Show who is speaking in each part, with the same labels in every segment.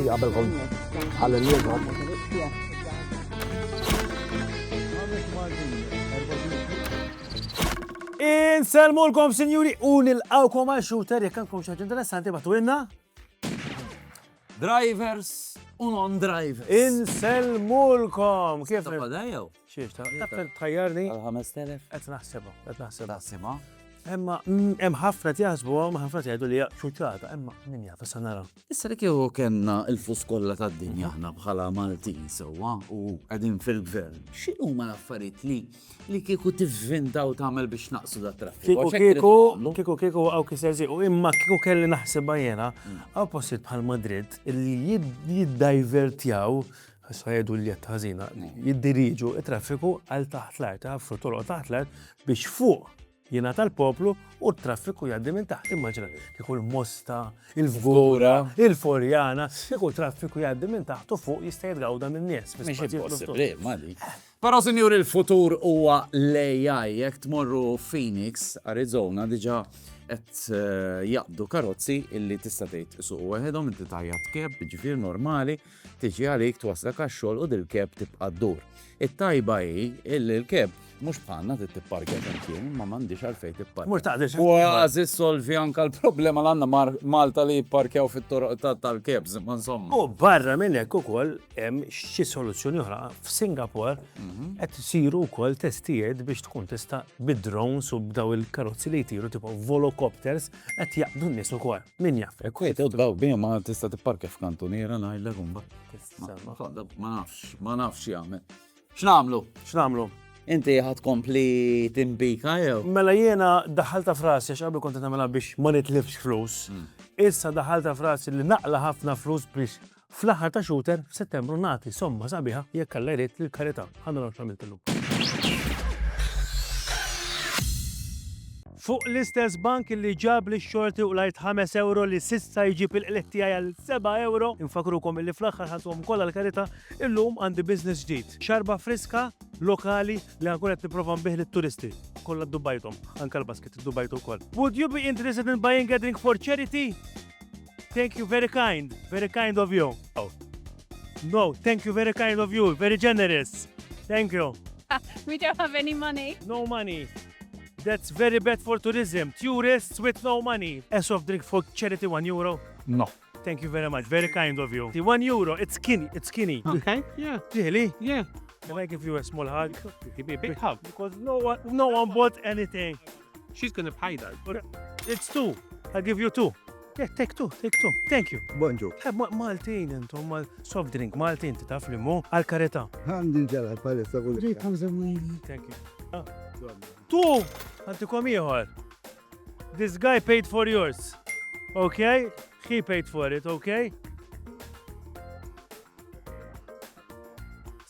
Speaker 1: xi qabelhom ħalli
Speaker 2: Inselmulkom, sinjuri, u nilqawkom għal shooter jekk għandkom xi ħaġa interessanti batwilna.
Speaker 3: Drivers u non-drivers.
Speaker 2: Inselmulkom! Kif
Speaker 3: Taffa dajjaw?
Speaker 2: Xiex ta' tħajjarni?
Speaker 3: Għal-5,000.
Speaker 2: Qed naħsebha.
Speaker 3: Tassima?
Speaker 2: Imma hemm ħafna jaħsbu hemm ħafna jgħidu li xuċċata, imma min jaf sa nara.
Speaker 3: Issa li kieku kellna il-flus kollha tad-dinja aħna bħala Maltin sewwa u qegħdin fil-gvern. X'inhuma l-affarijiet li kieku tivvintaw tagħmel biex naqsu dat traffiku?
Speaker 2: Kieku għaw kiserzi u imma kieku kelli naħsebha jiena għaw postijiet bħal Madrid illi jiddivertjaw sajdu li jattħazina, jiddiriġu it-traffiku għal taħt l-art, għafru tolqot taħt l-art biex fuq jina tal-poplu u t-traffiku jaddi minn taħt. Immaġina, kieku l-Mosta, il-Vgura, il-Forjana, kieku l-traffiku jaddi minn taħt u fuq jista' jitgawda minn nies.
Speaker 3: Però sinjur il-futur huwa l-AI, jekk tmorru Phoenix, Arizona, diġà qed jaqbdu karozzi illi tista' tgħid isuq waħedhom inti tajjat keb, ġifier normali, tiġi għalik twaslek għax-xogħol u dil-keb tibqa' ddur. It-tajba hi illi l-keb mux bħanna t-tipparkja temkien, ma mandiċ għalfej tipparkja.
Speaker 2: Mux taqdex.
Speaker 3: U għaziz solvi anka l-problema l-għanna Malta li jipparkjaw fit-toroq tal-kebs, ma insomma.
Speaker 2: U barra minn hekk ukoll hemm xi soluzzjoni oħra. F'Singapore qed isiru wkoll testijiet biex tkun tista' bid-drones u b'daw il-karozzi li jtiru tipo volocopters qed jaqdu n-nies ukoll. Min jaf.
Speaker 3: Ekwiet, daw bija ma tista' tipparkja f'kantoniera ngħidlek imbagħad. Ma nafx jagħmel. X'nagħmlu? Inti ħad kompli timbika jew?
Speaker 2: Mela jiena daħalta frasi għax qabel kont nagħmilha biex ma nitlifx flus. Issa daħalta frasi li naqla ħafna flus biex fl-aħħar ta' shooter f'Settembru nagħti somma sabiħa jekk alla jrid lill-karità. Ħanna nagħmlu x'għamiltilhom. Fuq l-istess bank li ġab li xorti u lajt 5 euro li sissa jġib il-qletti għal 7 euro. Infakrukom illi fl-axħar ħantuhom kollha l-karità illum għandi business ġdid. Xarba friska lokali li għankun qed nipprova nbih lit-turisti. Kollha ddubajthom, anke l-basket iddubajtu wkoll. Would you be interested in buying a drink for charity? Thank you, very kind of you. Oh. No, thank you, very kind of you, very generous. Thank you.
Speaker 4: We don't have any money.
Speaker 2: No money. That's very bad for tourism. Tourists with no money. A soft drink for charity, 1 euro.
Speaker 3: No.
Speaker 2: Thank you very much. Very kind of you. The 1 euro, it's skinny.
Speaker 1: Okay, yeah,
Speaker 2: Really?
Speaker 1: yeah.
Speaker 2: Can I give you a small hug?
Speaker 1: Give me a big hug.
Speaker 2: Because no one bought anything.
Speaker 1: She's gonna pay though.
Speaker 2: But it's 2. I'll give you 2. Yeah, take two. Thank you.
Speaker 5: Bonġu.
Speaker 2: Maltin, intom, soft drink, Maltin, titaf li mu, għal-kareta.
Speaker 5: Għandi ġala palissa kull.
Speaker 2: Thank you. 2! Għantikom ieħor. This guy paid for yours. Okay? He paid for it, okay?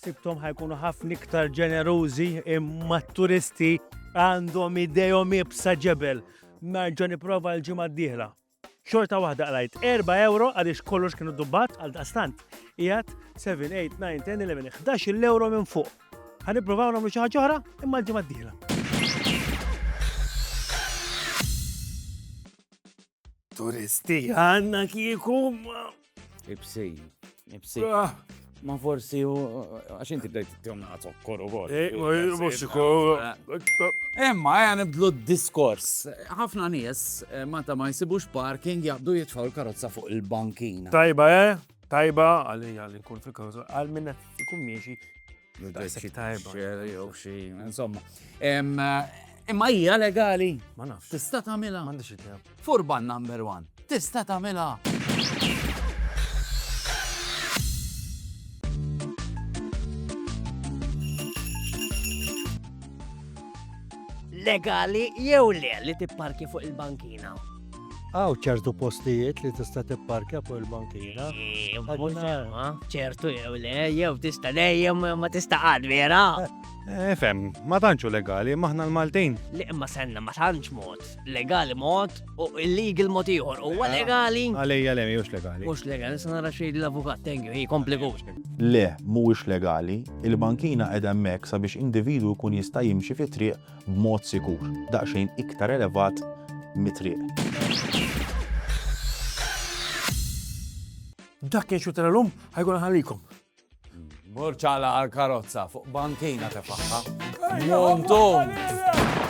Speaker 2: Sibtom ħajkunu ħafna iktar ġenerużi imma t-turisti għandhom idejhom ibsa ġebel. Marġa nipprova l-ġimgħa d-dieħla. Xorta waħda għalajt 4 euro għaliex kollox kienu dubbat għal daqstant. Ijat 7, 8, 9, 10, 11, 11 euro minn fuq. Ħanipprovaw nagħmlu xi ħaġa oħra imma l-ġimgħa d-dieħla. Turisti għandna kieku.
Speaker 3: Ibsi. Ma forsi għax inti bdejt t-tjom naħzokkor u għor. Emma, nibdlu d-diskors. ħafna nies meta ma jsibux parking jaqbdu jitfaw il-karozza fuq il-bankina.
Speaker 2: Tajba, Tajba, għalli kun fil-karozza, għal minna ikun miexi. Tajba.
Speaker 3: Insomma. Imma hija legali.
Speaker 2: Ma nafx.
Speaker 3: Tista' tagħmilha.
Speaker 2: M'għandix idea.
Speaker 3: Furban number 1. Tista' tagħmilha.
Speaker 6: Legali jew le li tipparki fuq il-bankina?
Speaker 5: Għaw ċertu postijiet li tista' tipparkja fuq il-bankina.
Speaker 6: ċertu jew le, jew tista' dejjem ma tista' għad vera.
Speaker 7: Fem, ma tantxu legali, maħna l-Maltin.
Speaker 6: Li imma senna ma tantx mod. Legali mod u illegal mod ieħor. Huwa legali.
Speaker 7: Għalejja le, mhux legali.
Speaker 6: Mhux legali, sa nara xejn l-avukat, thank you, komplikus.
Speaker 8: Le, mhuwiex legali, il-bankina qed hemmhekk sabiex individwu jkun jista' jimxi fi triq b'mod sikur, daqsxejn iktar elevat mit-triq.
Speaker 2: Dak kien xutra l-lum, ħajkun ħallikom.
Speaker 3: Burċala għal-karozza fuq bankina tefaħħa. Montum!